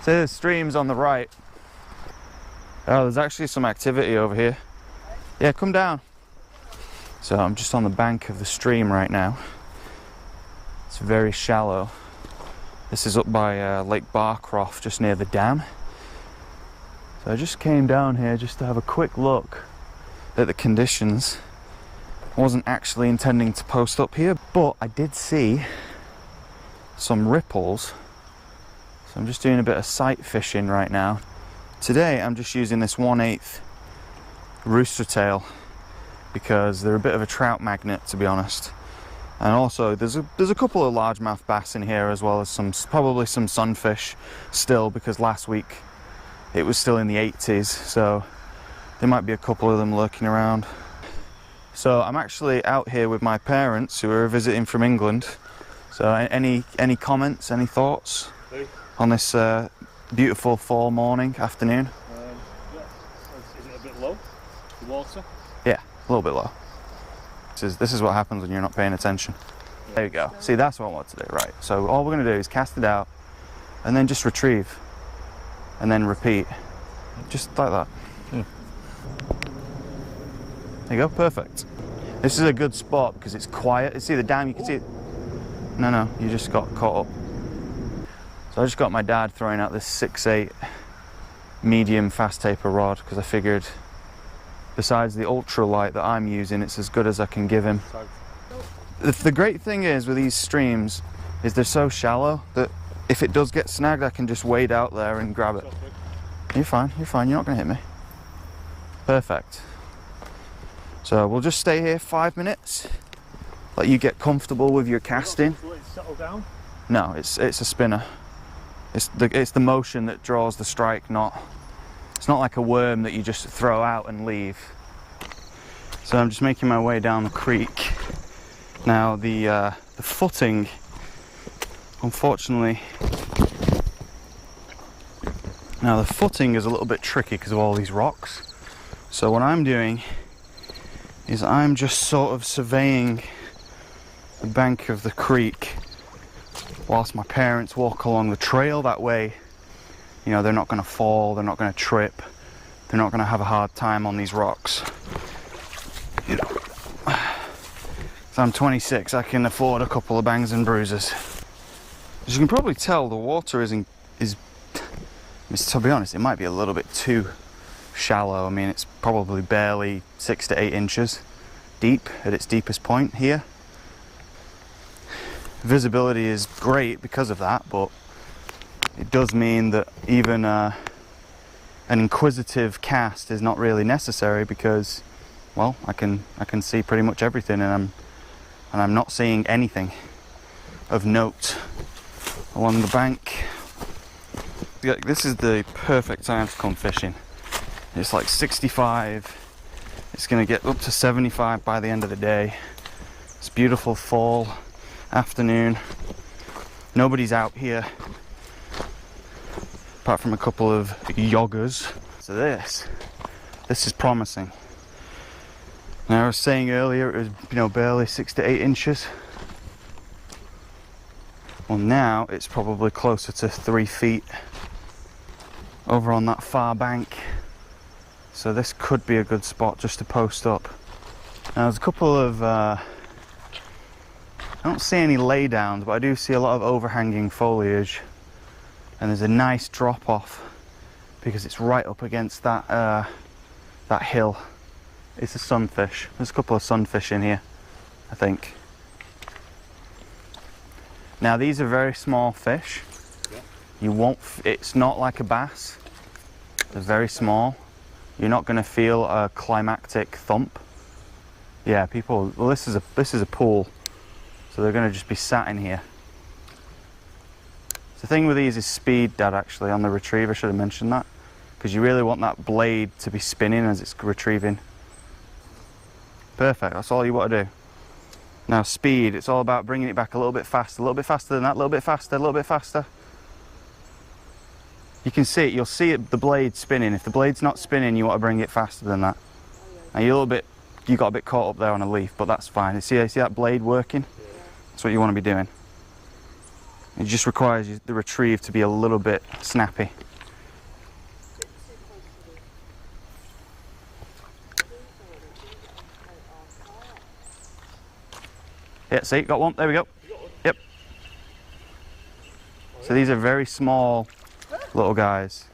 So there's streams on the right. Oh, there's actually some activity over here. Yeah, come down. So I'm just on the bank of the stream right now. It's very shallow. This is up by Lake Barcroft, just near the dam. So I just came down here just to have a quick look at the conditions. I wasn't actually intending to post up here, but I did see some ripples. So I'm just doing a bit of sight fishing right now. Today I'm just using this 1/8 rooster tail because they're a bit of a trout magnet, to be honest. And also there's a couple of largemouth bass in here, as well as probably some sunfish still, because last week it was still in the 80s, so there might be a couple of them lurking around. So I'm actually out here with my parents who are visiting from England. So any comments, any thoughts on this beautiful fall morning, afternoon? Yeah. Is it a bit low, the water? Yeah, a little bit low. This is what happens when you're not paying attention. There you go. See, that's what I want to do. Right, so all we're going to do is cast it out and then just retrieve and then repeat, just like that. There you go, perfect. This is a good spot because it's quiet. You see the dam, you can see it. No, you just got caught up. So I just got my dad throwing out this 6/8 medium fast taper rod because I figured, besides the ultralight that I'm using, it's as good as I can give him. The great thing is with these streams is they're so shallow that if it does get snagged, I can just wade out there and grab it. You're fine, you're not going to hit me. Perfect. So we'll just stay here 5 minutes, let you get comfortable with your casting. Let it settle down? No, it's a spinner. It's the motion that draws the strike, it's not like a worm that you just throw out and leave. So I'm just making my way down the creek. Now the footing, unfortunately, the footing is a little bit tricky because of all these rocks. So what I'm doing is I'm just sort of surveying the bank of the creek whilst my parents walk along the trail. That way, you know, they're not going to fall, they're not going to trip, they're not going to have a hard time on these rocks. You know, so I'm 26, I can afford a couple of bangs and bruises. As you can probably tell, the water to be honest, it might be a little bit too shallow. I mean, it's probably barely 6 to 8 inches deep at its deepest point here. Visibility is great because of that, but it does mean that even an inquisitive cast is not really necessary because, well, I can see pretty much everything, and I'm not seeing anything of note along the bank. This is the perfect time to come fishing. It's like 65. It's going to get up to 75 by the end of the day. It's beautiful fall afternoon. Nobody's out here apart from a couple of yoggers. So this is promising. Now I was saying earlier it was, you know, barely 6 to 8 inches. Well, now it's probably closer to 3 feet over on that far bank. So this could be a good spot just to post up. Now there's a couple of I don't see any laydowns, but I do see a lot of overhanging foliage, and there's a nice drop off because it's right up against that that hill. It's a sunfish. There's a couple of sunfish in here, I think. Now these are very small fish. Yeah. It's not like a bass. They're very small. You're not going to feel a climactic thump. Yeah, well, this is a pool, so they're going to just be sat in here. The thing with these is speed, Dad, actually, on the retrieve. I should have mentioned that, because you really want that blade to be spinning as it's retrieving. Perfect, that's all you want to do. Now speed, it's all about bringing it back a little bit faster than that, a little bit faster, a little bit faster. You can see it, you'll see it, the blade spinning. If the blade's not spinning, you want to bring it faster than that. Now you got a bit caught up there on a leaf, but that's fine. You see that blade working? That's what you want to be doing. It just requires the retrieve to be a little bit snappy. Yeah, see, got one. There we go. Yep. So these are very small little guys.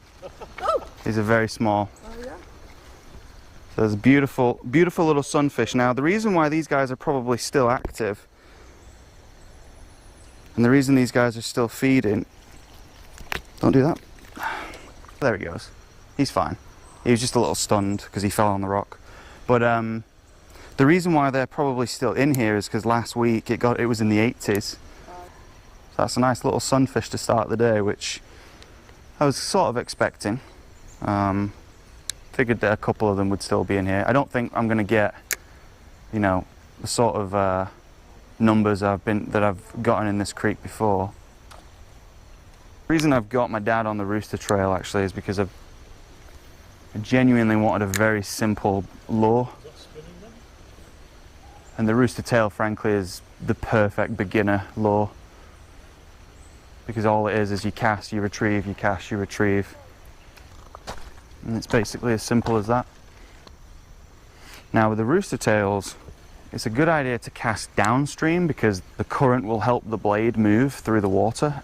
These are very small. So there's beautiful, beautiful little sunfish. Now, the reason why these guys are probably still active, and the reason these guys are still feeding, don't do that. There he goes. He's fine. He was just a little stunned because he fell on the rock. But the reason why they're probably still in here is because last week it was in the 80s. So that's a nice little sunfish to start the day, which I was sort of expecting. Figured that a couple of them would still be in here. I don't think I'm going to get, you know, the sort of numbers that I've gotten in this creek before. The reason I've got my dad on the Rooster trail actually is because I genuinely wanted a very simple lure. And the Rooster tail, frankly, is the perfect beginner lure. Because all it is you cast, you retrieve, you cast, you retrieve. And it's basically as simple as that. Now with the Rooster tails, it's a good idea to cast downstream because the current will help the blade move through the water.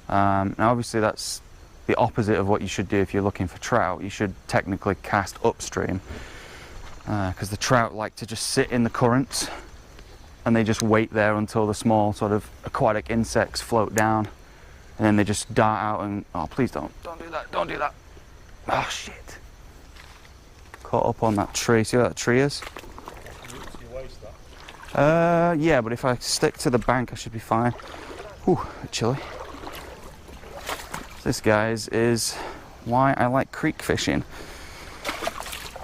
Now obviously that's the opposite of what you should do if you're looking for trout. You should technically cast upstream because the trout like to just sit in the currents and they just wait there until the small sort of aquatic insects float down, and then they just dart out and, oh please don't do that, don't do that. Oh shit. Caught up on that tree. See what that tree is? Yeah, but if I stick to the bank I should be fine. Ooh, a bit chilly. This, guys, is why I like creek fishing.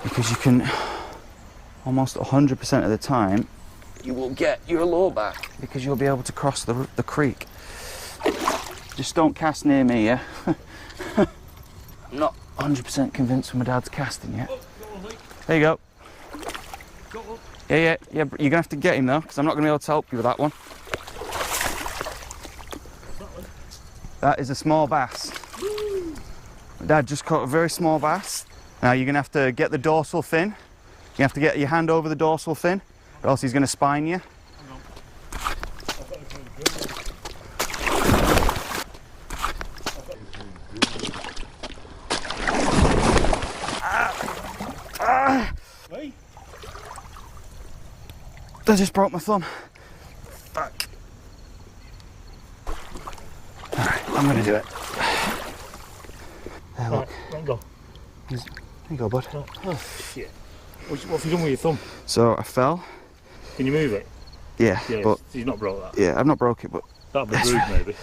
Because you can, almost 100% of the time, you will get your lure back because you'll be able to cross the creek. Just don't cast near me, yeah? I'm not 100% convinced my dad's casting yet. There you go. Yeah, you're gonna have to get him though, because I'm not gonna be able to help you with that one. That is a small bass. My dad just caught a very small bass. Now you're gonna have to get the dorsal fin. You have to get your hand over the dorsal fin, or else he's gonna spine you. I just broke my thumb. Fuck. Alright, I'm gonna do it. There, look. Right, go. There you go, bud. Oh, shit. What have you done with your thumb? So I fell. Can you move it? Yeah, but you've not broke that? Yeah, I've not broke it, but that'll be bruised maybe.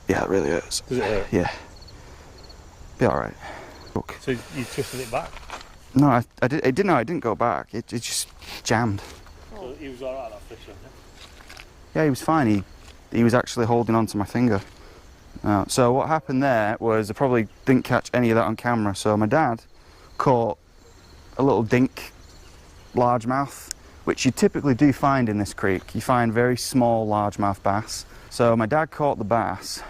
Yeah, it really hurts. Does it hurt? Yeah. Be alright. Look. So you twisted it back? No, I didn't go back. It just jammed. So he was alright, that fish, wasn't he? Yeah, he was fine. He was actually holding on to my finger. So what happened there was I probably didn't catch any of that on camera. So my dad caught a little dink largemouth, which you typically do find in this creek. You find very small largemouth bass. So my dad caught the bass,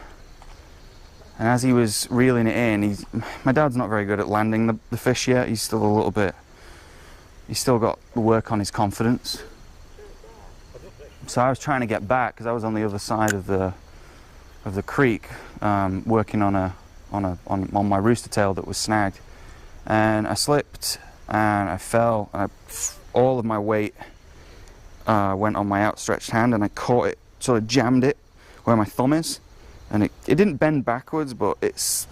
and as he was reeling it in, my dad's not very good at landing the fish yet. He's still a little bit, he's still got work on his confidence. So I was trying to get back because I was on the other side of the creek, working on my rooster tail that was snagged, and I slipped and I fell, and all of my weight went on my outstretched hand, and I caught it, sort of jammed it where my thumb is, and it didn't bend backwards, but it's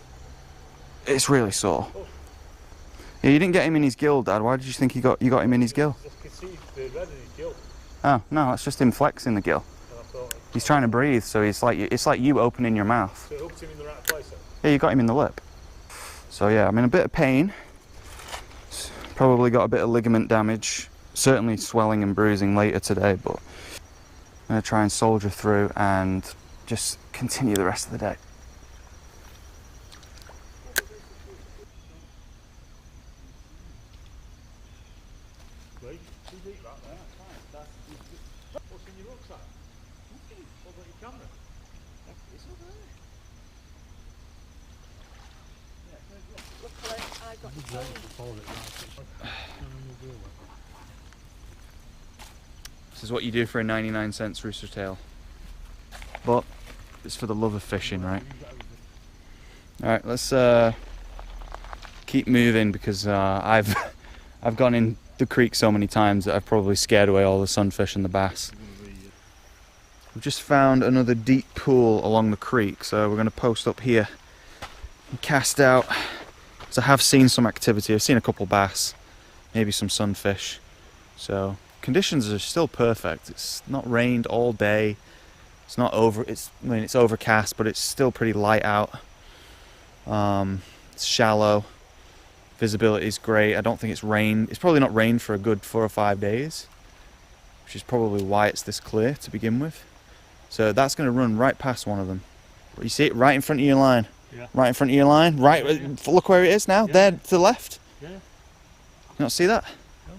really sore. Yeah, you didn't get him in his gill, Dad. Why did you think you got him in his gill? I could see the red in his gill. Oh no, that's just him flexing the gill. He's trying to breathe, so it's like you opening your mouth. So it hooked him in the right place then? Yeah, you got him in the lip. So yeah, I'm in a bit of pain. Probably got a bit of ligament damage. Certainly swelling and bruising later today, but I'm going to try and soldier through and just continue the rest of the day. What's in your rucksack? What about your camera? It's okay. This is what you do for a 99-cent rooster tail. But it's for the love of fishing, right? Alright, let's keep moving because I've gone in the creek so many times that I've probably scared away all the sunfish and the bass. We've just found another deep pool along the creek, so we're going to post up here and cast out. So I have seen some activity. I've seen a couple bass, maybe some sunfish. So conditions are still perfect. It's not rained all day. It's not over. It's overcast, but it's still pretty light out. It's shallow. Visibility is great. I don't think it's rained. It's probably not rained for a good 4 or 5 days, which is probably why it's this clear to begin with. So that's going to run right past one of them. You see it right in front of your line. Yeah. Right in front of your line. Right. Yeah. Look where it is now. Yeah. There to the left. Yeah. You not see that? No.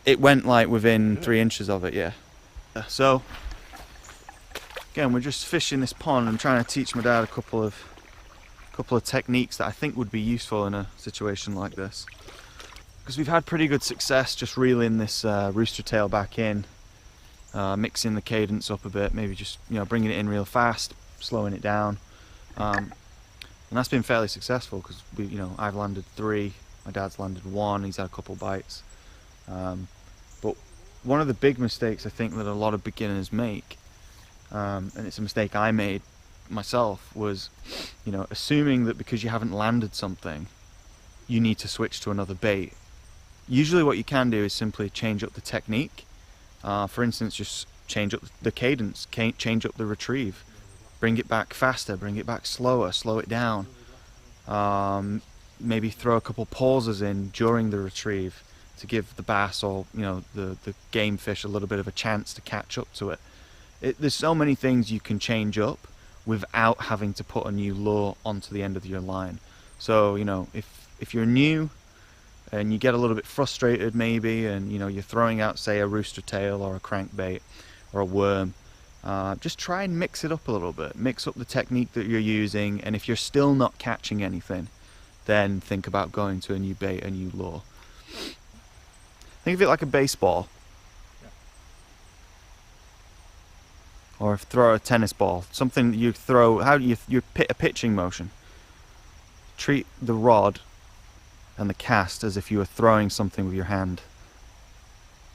It went like within 3 inches of it. Yeah. So again, we're just fishing this pond and trying to teach my dad a couple of techniques that I think would be useful in a situation like this. Because we've had pretty good success just reeling this rooster tail back in, mixing the cadence up a bit, maybe just bringing it in real fast, slowing it down, and that's been fairly successful because I've landed 3, my dad's landed 1, he's had a couple bites. But one of the big mistakes I think that a lot of beginners make, and it's a mistake I made myself, was assuming that because you haven't landed something you need to switch to another bait. Usually what you can do is simply change up the technique. For instance, just change up the cadence, change up the retrieve, bring it back faster, bring it back slower, slow it down, maybe throw a couple pauses in during the retrieve to give the bass or the game fish a little bit of a chance to catch up to it. There's so many things you can change up without having to put a new lure onto the end of your line. So if you're new and you get a little bit frustrated maybe, and you're throwing out, say, a rooster tail or a crankbait or a worm, just try and mix it up a little bit, mix up the technique that you're using, and if you're still not catching anything, then think about going to a new bait, a new lure. Think of it like a baseball. Or throw a tennis ball, something that you throw, how do you pit a pitching motion. Treat the rod and the cast as if you were throwing something with your hand.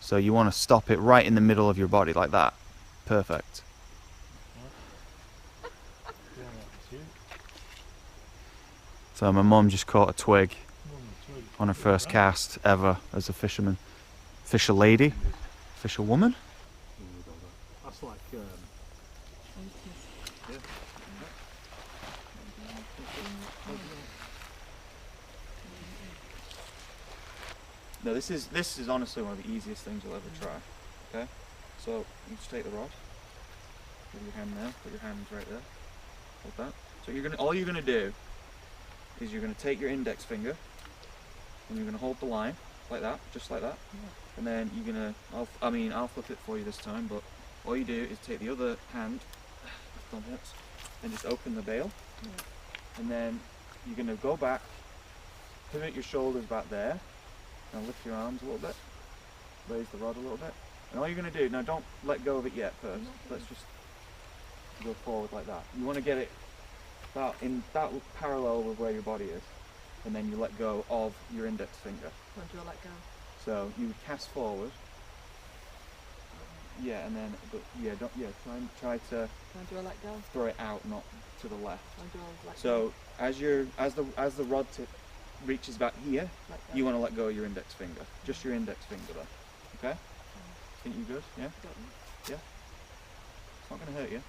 So you want to stop it right in the middle of your body like that. Perfect. So my mum just caught a twig on her first cast ever as a fisherman. Fisher lady? Fisher woman? That's like No, this is honestly one of the easiest things you'll ever try. Okay, so you just take the rod, put your hand there, put your hands right there, hold that. So all you're gonna do is you're gonna take your index finger and you're gonna hold the line like that, just like that, and then you're gonna, I'll flip it for you this time, but all you do is take the other hand and just open the bail, and then you're gonna go back, pivot your shoulders back there. Now lift your arms a little bit, raise the rod a little bit, and all you're going to do, now don't let go of it yet first, let's just go forward like that. You want to get it about in that parallel with where your body is, and then you let go of your index finger. When do I let go? So you would cast forward, yeah, and then, try to When do I let go? throw it out, not to the left. When do I let go? So as the rod tip reaches back here, you want to let go of your index finger. Just your index finger though. Okay? Think you're good? Yeah? Yeah? It's not going to hurt you.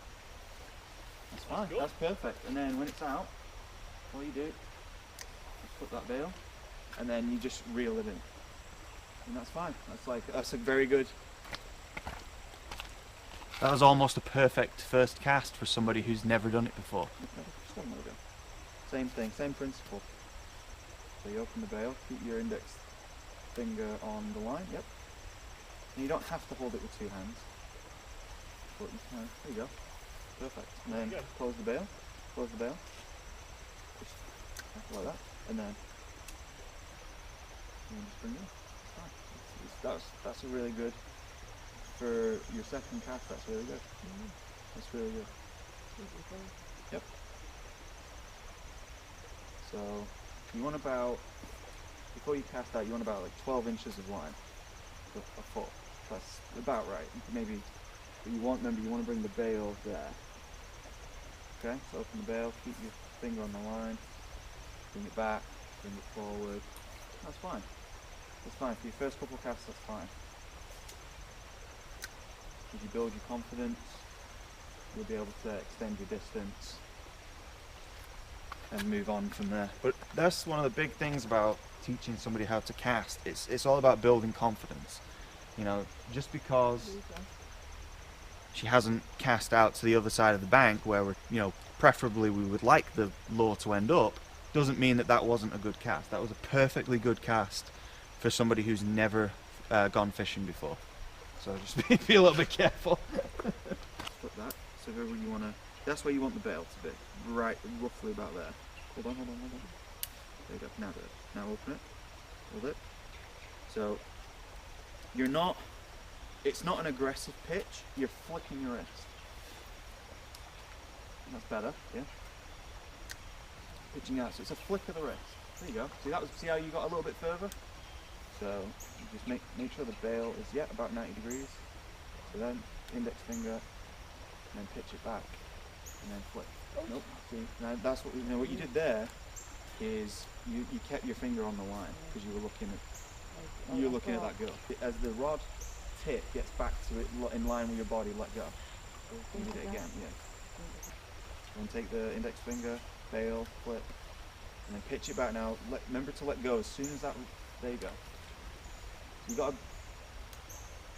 That's fine. That's perfect. And then when it's out, all you do is put that bail and then you just reel it in. And that's fine. That's a very good. That was almost a perfect first cast for somebody who's never done it before. Okay, just one more go. Same thing, same principle. So you open the bail, keep your index finger on the line, yep. And you don't have to hold it with 2 hands. But you can, there you go. Perfect. And then close the bail, just like that. And then And just bring it in. It's fine. That's a really good, for your second cast, that's really good. That's really good. Yep. So you want about, before you cast out, you want about like 12 inches of line, a foot. That's about right. Maybe, but you want, remember, you want to bring the bail there. Okay, so open the bail, keep your finger on the line, bring it back, bring it forward. That's fine. That's fine. For your first couple of casts, that's fine. As you build your confidence, you'll be able to extend your distance and move on from there. But that's one of the big things about teaching somebody how to cast. It's all about building confidence. You know, just because she hasn't cast out to the other side of the bank where we're, you know, preferably we would like the lure to end up, doesn't mean that that wasn't a good cast. That was a perfectly good cast for somebody who's never gone fishing before. So just be a little bit careful. Put that. So wherever you want to, that's where you want the bail to be. Right, roughly about there. Hold on. There you go. Now do it. Now open it. Hold it. So you're not, it's not an aggressive pitch. You're flicking your wrist. That's better, yeah. Pitching out, so it's a flick of the wrist. There you go. See how you got a little bit further? So you just make sure the bail is about 90 degrees. So then index finger, and then pitch it back, and then flick. Nope. See, now that's what what you did there is you kept your finger on the line because you were looking at that girl. As the rod tip gets back to it in line with your body, let go. You did it again, yeah. And take the index finger, bail, flip, and then pitch it back. Now remember to let go as soon as that. There you go. You got.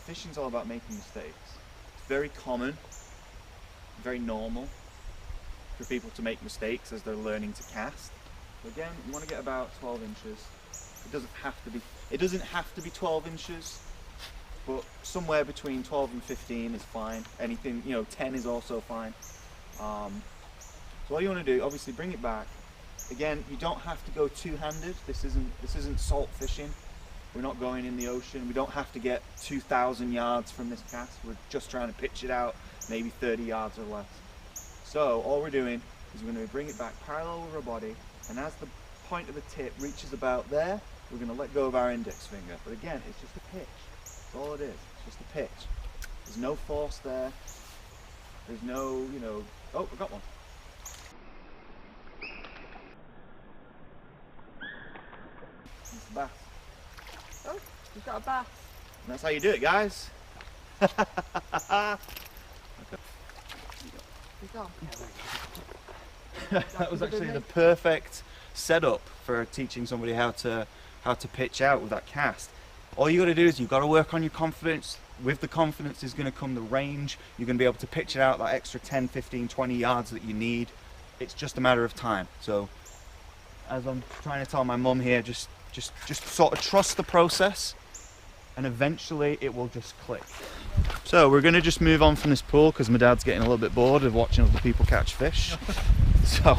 Fishing's all about making mistakes. It's very common, very normal for people to make mistakes as they're learning to cast. So again, you want to get about 12 inches. It doesn't have to be. It doesn't have to be 12 inches, but somewhere between 12 and 15 is fine. Anything, 10 is also fine. So all you want to do, obviously, bring it back. Again, you don't have to go two-handed. This isn't salt fishing. We're not going in the ocean. We don't have to get 2,000 yards from this cast. We're just trying to pitch it out, maybe 30 yards or less. So all we're doing is we're going to bring it back parallel with our body, and as the point of the tip reaches about there, we're going to let go of our index finger. But again, it's just a pitch. That's all it is. It's just a pitch. There's no force there. There's no, oh, I got one. It's the bass. Oh, you've got a bass. And that's how you do it, guys. He's gone. That was actually the perfect setup for teaching somebody how to pitch out with that cast. All you got to do is you've got to work on your confidence. With the confidence is going to come the range. You're going to be able to pitch it out that extra 10, 15, 20 yards that you need. It's just a matter of time. So as I'm trying to tell my mum here, just sort of trust the process and eventually it will just click. So we're going to just move on from this pool because my dad's getting a little bit bored of watching other people catch fish. So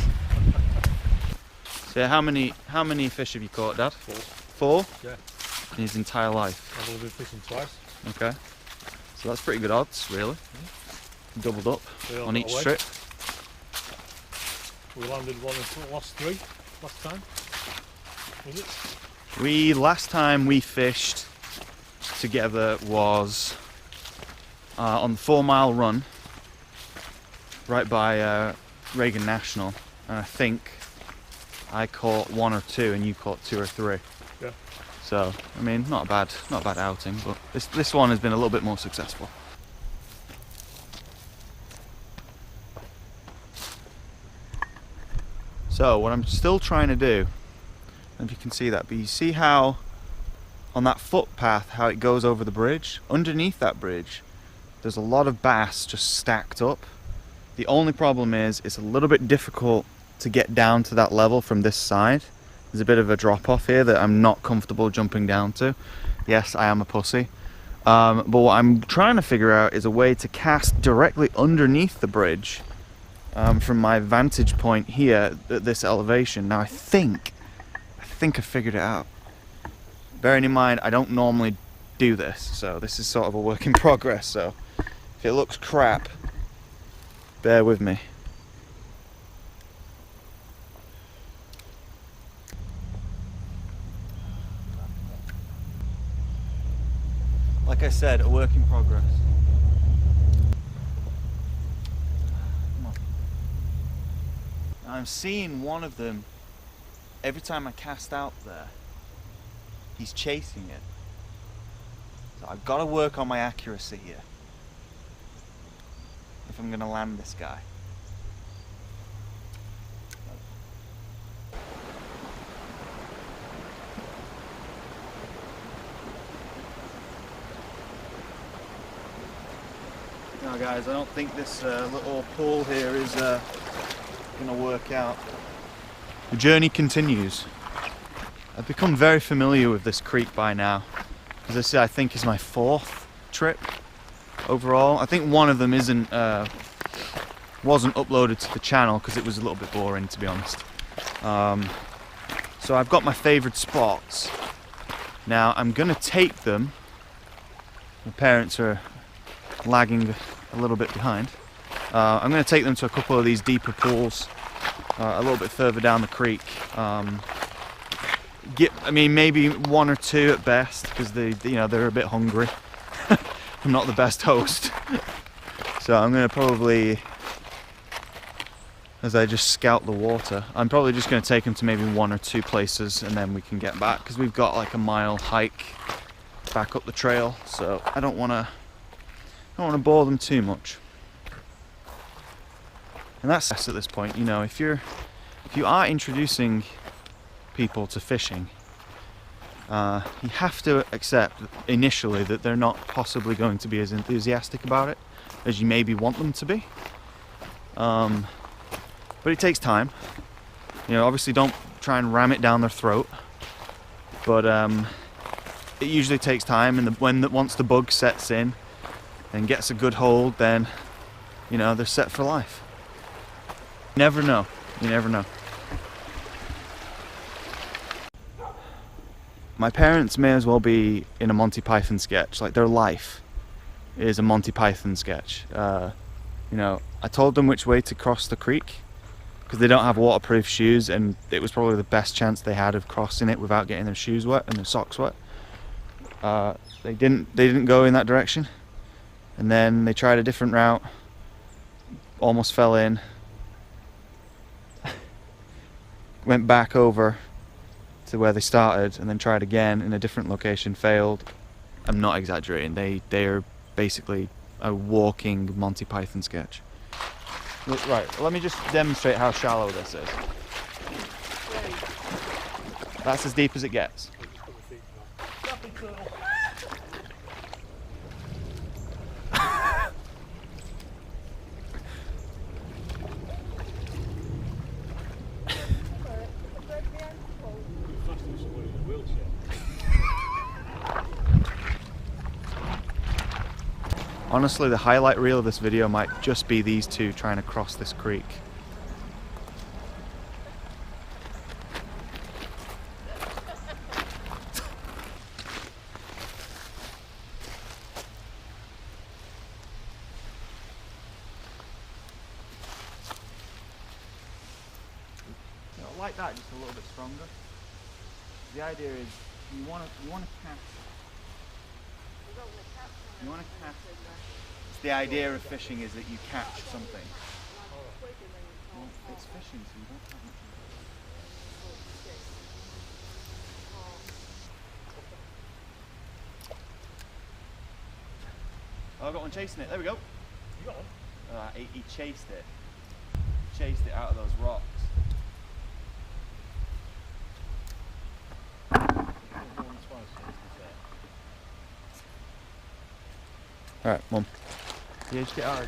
yeah, how many fish have you caught, Dad? 4? Yeah. In his entire life? I've only been fishing twice. Okay. So that's pretty good odds, really. Doubled up on each trip. We landed one in the last 3 last time. Was it? Last time we fished together was on the 4 mile run right by Reagan National, and I think I caught 1 or 2 and you caught 2 or 3. Yeah. So I mean, not a bad outing, but this one has been a little bit more successful. So what I'm still trying to do, I don't know if you can see that, but you see how on that footpath how it goes over the bridge? Underneath that bridge there's a lot of bass just stacked up. The only problem is it's a little bit difficult to get down to that level from this side. There's a bit of a drop off here that I'm not comfortable jumping down to. Yes, I am a pussy. But what I'm trying to figure out is a way to cast directly underneath the bridge from my vantage point here at this elevation. Now I think I figured it out. bearing in mind I don't normally do this, so this is sort of a work in progress, so if it looks crap, bear with me. Like I said, a work in progress. Come on. Now I'm seeing one of them every time I cast out there. He's chasing it. So I've got to work on my accuracy here if I'm going to land this guy. Now guys, I don't think this little pool here is going to work out. The journey continues. I've become very familiar with this creek by now, because this I think is my 4th trip overall. I think one of them wasn't uploaded to the channel because it was a little bit boring, to be honest. So I've got my favourite spots. Now I'm going to take them. My parents are lagging a little bit behind. I'm going to take them to a couple of these deeper pools a little bit further down the creek. I mean, maybe 1 or 2 at best, because they're a bit hungry. I'm not the best host, so I'm going to probably, as I just scout the water, I'm probably just going to take them to maybe 1 or 2 places, and then we can get back, because we've got like a mile hike back up the trail, so I don't want to bore them too much. And that's at this point, you know, if you are introducing people to fishing, you have to accept initially that they're not possibly going to be as enthusiastic about it as you maybe want them to be. But it takes time. You know, obviously don't try and ram it down their throat. But it usually takes time, and once the bug sets in and gets a good hold, then you know they're set for life. You never know. You never know. My parents may as well be in a Monty Python sketch. Like, their life is a Monty Python sketch. You know, I told them which way to cross the creek because they don't have waterproof shoes, and it was probably the best chance they had of crossing it without getting their shoes wet and their socks wet. They didn't go in that direction, and then they tried a different route, almost fell in, went back over to where they started, and then tried again in a different location, failed. I'm not exaggerating. They are basically a walking Monty Python sketch. Look, right, let me just demonstrate how shallow this is. That's as deep as it gets. Honestly, the highlight reel of this video might just be these two trying to cross this creek. You know, like that, just a little bit stronger. The idea is you want to cast. You want to cast. It's the idea of fishing is that you catch something. Well, it's fishing, so you don't have much. Oh, I got one chasing it. There we go. You got one? He chased it. Chased it out of those rocks. Alright, Mum. Yeah, just get out.